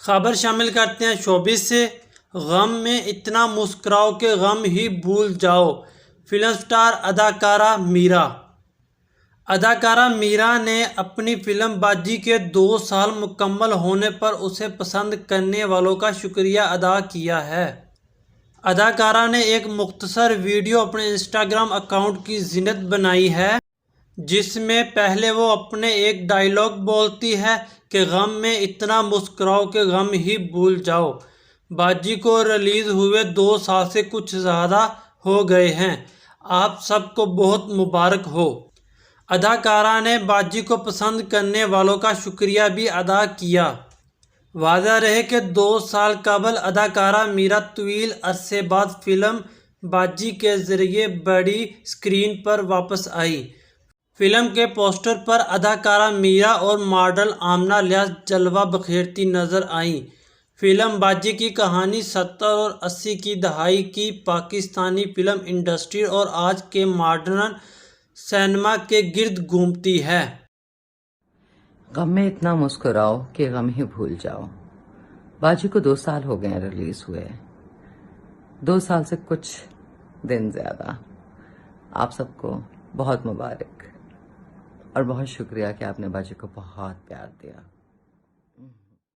خبر شامل کرتے ہیں شوبز سے۔ غم میں اتنا مسکراؤ کہ غم ہی بھول جاؤ، فلم سٹار اداکارہ میرا۔ اداکارہ میرا نے اپنی فلم باجی کے 2 سال مکمل ہونے پر اسے پسند کرنے والوں کا شکریہ ادا کیا ہے۔ اداکارہ نے ایک مختصر ویڈیو اپنے انسٹاگرام اکاؤنٹ کی زینت بنائی ہے، جس میں پہلے وہ اپنے ایک ڈائیلاگ بولتی ہے کہ غم میں اتنا مسکراؤ کہ غم ہی بھول جاؤ۔ باجی کو ریلیز ہوئے 2 سال سے کچھ زیادہ ہو گئے ہیں، آپ سب کو بہت مبارک ہو۔ اداکارہ نے باجی کو پسند کرنے والوں کا شکریہ بھی ادا کیا۔ واضح رہے کہ 2 سال قبل اداکارہ میرا طویل عرصے بعد فلم باجی کے ذریعے بڑی اسکرین پر واپس آئی۔ فلم کے پوسٹر پر اداکارہ میرا اور ماڈل آمنہ الیاس جلوہ بکھیرتی نظر آئیں۔ فلم باجی کی کہانی 70 اور 80 کی دہائی کی پاکستانی فلم انڈسٹری اور آج کے ماڈرن سینما کے گرد گھومتی ہے۔ غم میں اتنا مسکراؤ کہ غم ہی بھول جاؤ۔ باجی کو 2 سال ہو گئے ریلیز ہوئے، 2 سال سے کچھ دن زیادہ۔ آپ سب کو بہت مبارک اور بہت شکریہ کہ آپ نے باجی کو بہت پیار دیا۔